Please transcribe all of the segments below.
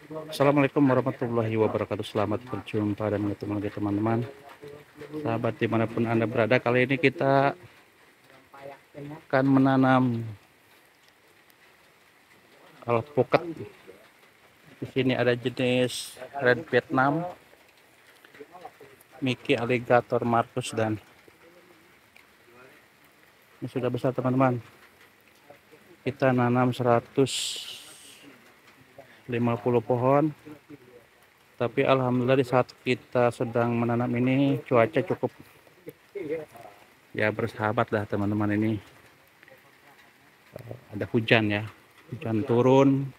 Assalamualaikum warahmatullahi wabarakatuh. Selamat berjumpa dan ketemu lagi teman-teman, sahabat dimanapun Anda berada. Kali ini kita akan menanam alpukat. Di sini ada jenis Red Vietnam, Mickey Alligator Marcus, dan ini sudah besar teman-teman. Kita nanam 150 pohon, tapi alhamdulillah di saat kita sedang menanam ini cuaca cukup ya bersahabat lah teman-teman. Ini ada hujan ya, hujan turun.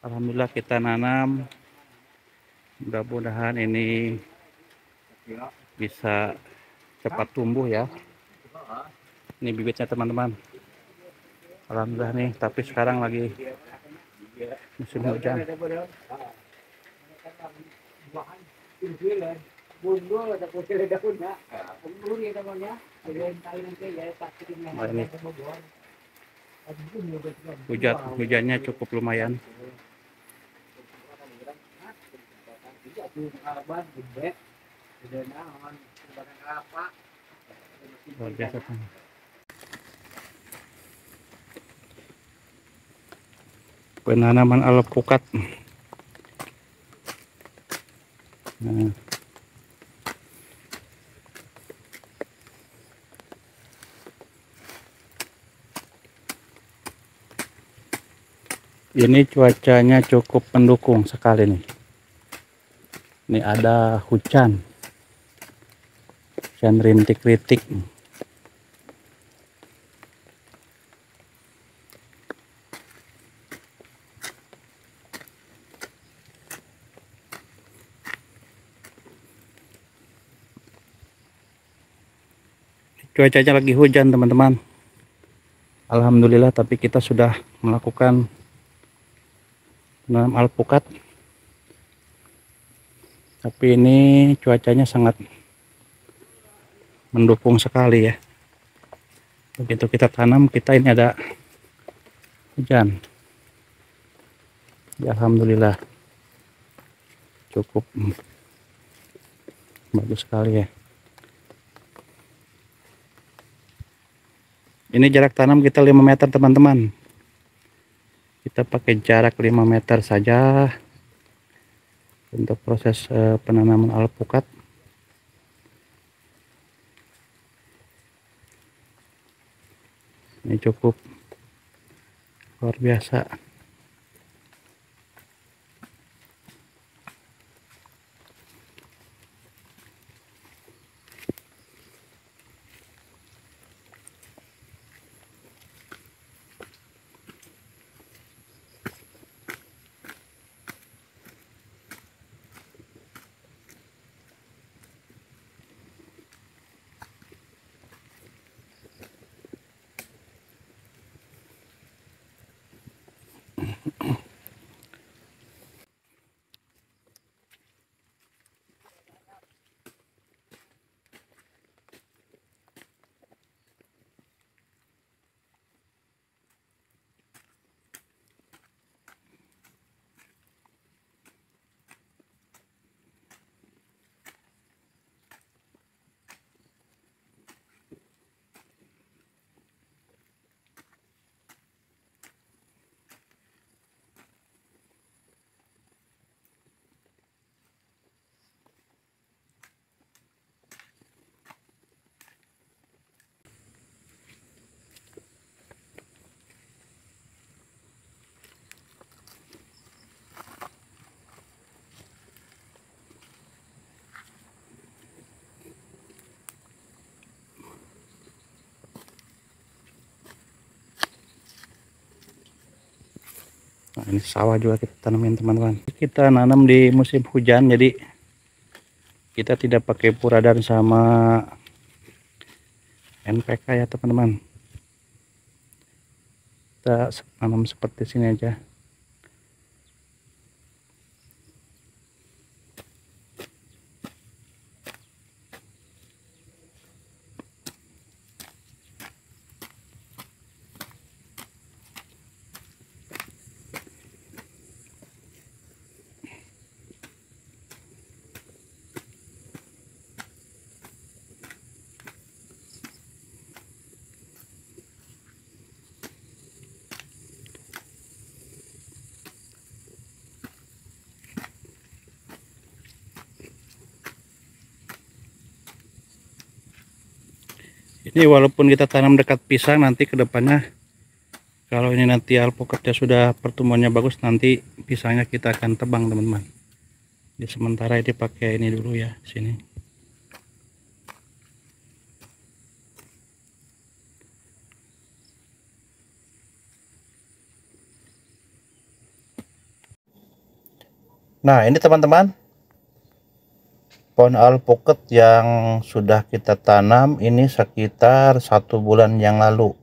Alhamdulillah kita nanam, mudah-mudahan ini bisa cepat tumbuh ya. Ini bibitnya teman-teman. Alhamdulillah nih, tapi sekarang lagi musim hujan. Nah, ini hujannya cukup lumayan. Luar biasa kan. Penanaman alpukat. Nah, ini cuacanya cukup mendukung sekali nih. Ini ada hujan rintik-rintik. Cuacanya lagi hujan teman-teman. Alhamdulillah, tapi kita sudah melakukan menanam alpukat. Tapi ini cuacanya sangat mendukung sekali ya. Begitu kita tanam, kita ini ada hujan. Ya, alhamdulillah cukup bagus sekali ya. Ini jarak tanam kita 5 meter teman-teman. Kita pakai jarak 5 meter saja untuk proses penanaman alpukat. Ini cukup luar biasa. Nah, ini sawah juga kita tanamin teman-teman. Kita nanam di musim hujan, jadi kita tidak pakai puradan sama NPK ya teman-teman. Kita tanam seperti sini aja. Ini walaupun kita tanam dekat pisang, nanti kedepannya kalau ini nanti alpukatnya sudah pertumbuhannya bagus, nanti pisangnya kita akan tebang teman-teman. Di sementara ini pakai ini dulu ya sini. Nah ini teman-teman, pohon alpukat yang sudah kita tanam ini sekitar 1 bulan yang lalu.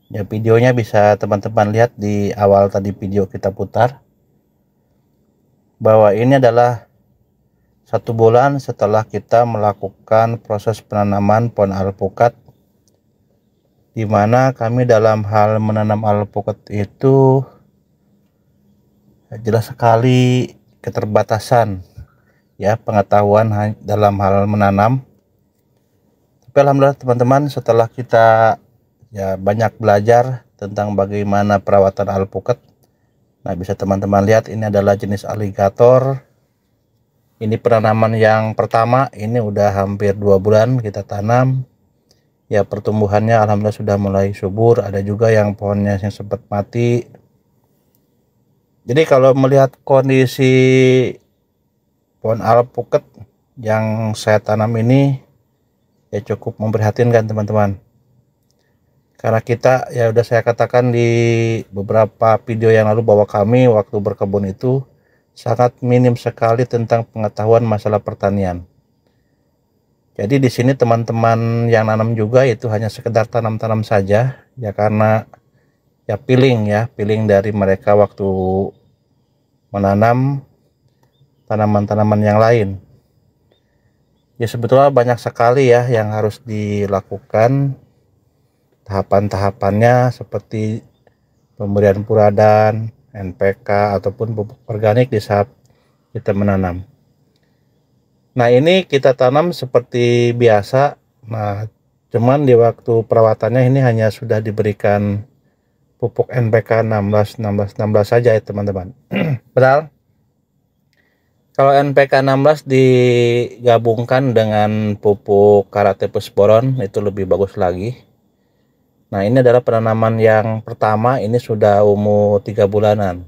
Ya videonya bisa teman-teman lihat di awal tadi video kita putar, bahwa ini adalah 1 bulan setelah kita melakukan proses penanaman pohon alpukat, di mana kami dalam hal menanam alpukat itu jelas sekali keterbatasan ya pengetahuan dalam hal menanam. Tapi alhamdulillah teman-teman, setelah kita ya banyak belajar tentang bagaimana perawatan alpukat. Nah bisa teman-teman lihat, ini adalah jenis alligator. Ini penanaman yang pertama, ini udah hampir 2 bulan kita tanam. Ya pertumbuhannya alhamdulillah sudah mulai subur. Ada juga yang pohonnya yang sempat mati. Jadi kalau melihat kondisi pohon alpukat yang saya tanam ini ya cukup memprihatinkan teman-teman. Karena kita ya udah saya katakan di beberapa video yang lalu bahwa kami waktu berkebun itu sangat minim sekali tentang pengetahuan masalah pertanian. Jadi di sini teman-teman yang nanam juga itu hanya sekedar tanam-tanam saja ya, karena ya feeling dari mereka waktu menanam tanaman-tanaman yang lain. Ya sebetulnya banyak sekali ya yang harus dilakukan tahapan-tahapannya, seperti pemberian puradan, NPK ataupun pupuk organik di saat kita menanam. Nah ini kita tanam seperti biasa. Nah cuman di waktu perawatannya ini hanya sudah diberikan pupuk NPK 16 saja ya teman-teman. Padahal kalau NPK 16 digabungkan dengan pupuk Karatepus boron itu lebih bagus lagi. Nah ini adalah penanaman yang pertama, ini sudah umur 3 bulanan.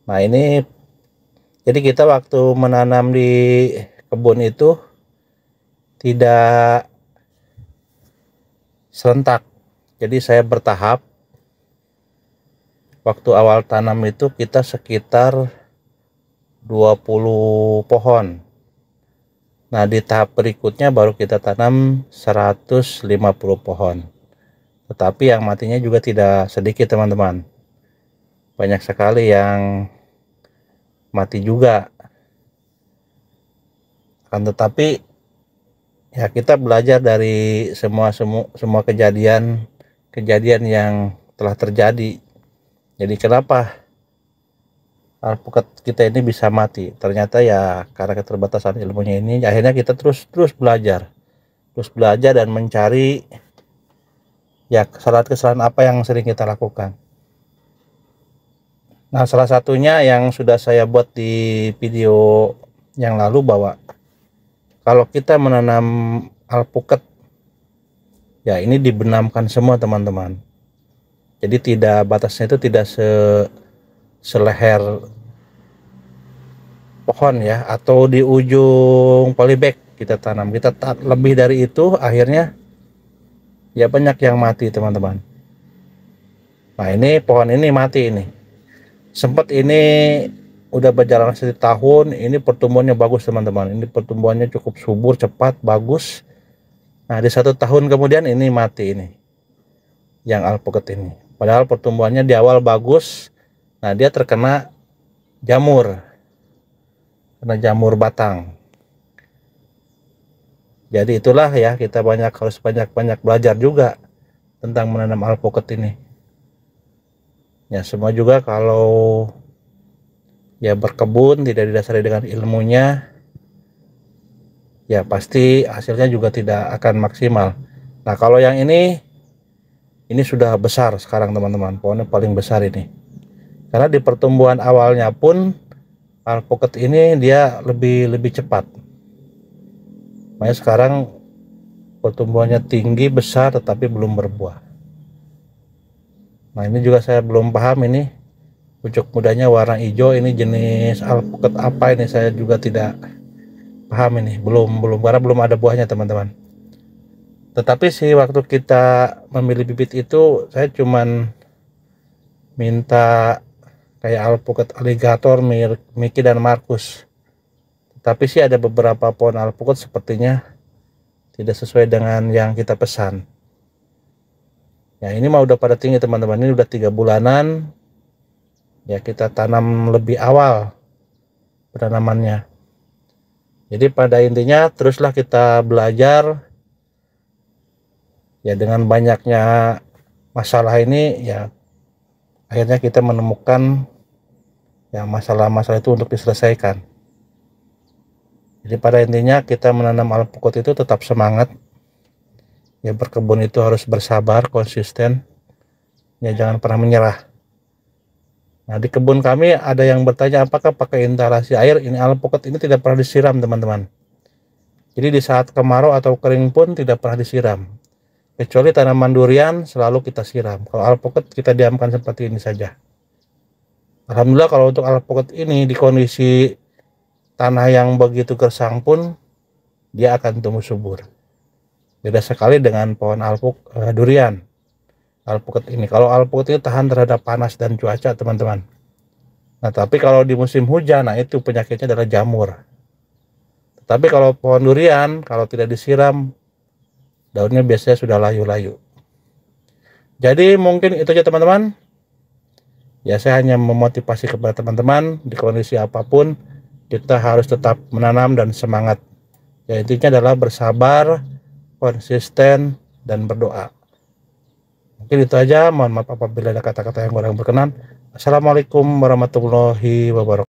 Nah ini jadi kita waktu menanam di kebun itu tidak serentak, jadi saya bertahap. Waktu awal tanam itu kita sekitar 20 pohon. Nah di tahap berikutnya baru kita tanam 150 pohon. Tetapi yang matinya juga tidak sedikit teman-teman. Banyak sekali yang mati juga. Akan tetapi ya kita belajar dari semua kejadian yang telah terjadi. Jadi kenapa alpukat kita ini bisa mati? Ternyata ya karena keterbatasan ilmunya ini. Akhirnya kita terus belajar dan mencari ya kesalahan apa yang sering kita lakukan. Nah salah satunya yang sudah saya buat di video yang lalu, bahwa kalau kita menanam alpukat ya ini dibenamkan semua teman-teman. Jadi tidak, batasnya itu tidak seleher pohon ya, atau di ujung polybag kita tanam. Kita lebih dari itu, akhirnya ya banyak yang mati teman-teman. Nah ini pohon ini mati, ini sempat ini udah berjalan 1 tahun, ini pertumbuhannya bagus teman-teman. Ini pertumbuhannya cukup subur, cepat, bagus. Nah di 1 tahun kemudian ini mati, ini yang alpukat ini. Padahal pertumbuhannya di awal bagus. Nah dia terkena jamur batang. Jadi itulah ya, kita harus banyak belajar juga tentang menanam alpukat ini. Ya semua juga kalau ya berkebun tidak didasari dengan ilmunya, ya pasti hasilnya juga tidak akan maksimal. Nah kalau yang ini sudah besar sekarang teman-teman, pohonnya paling besar ini. Karena di pertumbuhan awalnya pun alpukat ini dia lebih cepat. Makanya sekarang pertumbuhannya tinggi, besar, tetapi belum berbuah. Nah ini juga saya belum paham, ini pucuk mudanya warna hijau, ini jenis alpukat apa ini, saya juga tidak paham ini, belum karena belum ada buahnya teman-teman. Tetapi sih waktu kita memilih bibit itu saya cuman minta kayak alpukat alligator, Mickey dan Markus. Tapi sih ada beberapa pohon alpukat sepertinya tidak sesuai dengan yang kita pesan. Ya ini mah udah pada tinggi teman-teman, ini udah 3 bulanan. Ya kita tanam lebih awal penanamannya. Jadi pada intinya teruslah kita belajar. Ya dengan banyaknya masalah ini ya akhirnya kita menemukan ya masalah-masalah itu untuk diselesaikan. Jadi pada intinya kita menanam alpukat itu tetap semangat. Ya berkebun itu harus bersabar, konsisten. Ya jangan pernah menyerah. Nah di kebun kami ada yang bertanya apakah pakai instalasi air. Ini alpukat ini tidak pernah disiram teman-teman. Jadi di saat kemarau atau kering pun tidak pernah disiram. Kecuali tanaman durian selalu kita siram. Kalau alpukat kita diamkan seperti ini saja. Alhamdulillah kalau untuk alpukat ini di kondisi tanah yang begitu gersang pun dia akan tumbuh subur. Beda sekali dengan pohon durian. Alpukat ini, kalau alpukat ini tahan terhadap panas dan cuaca teman-teman. Nah tapi kalau di musim hujan, nah itu penyakitnya adalah jamur. Tapi kalau pohon durian kalau tidak disiram, daunnya biasanya sudah layu-layu. Jadi mungkin itu aja teman-teman. Ya saya hanya memotivasi kepada teman-teman di kondisi apapun kita harus tetap menanam dan semangat. Ya intinya adalah bersabar, konsisten, dan berdoa. Mungkin itu aja. Mohon maaf apabila ada kata-kata yang kurang berkenan. Assalamualaikum warahmatullahi wabarakatuh.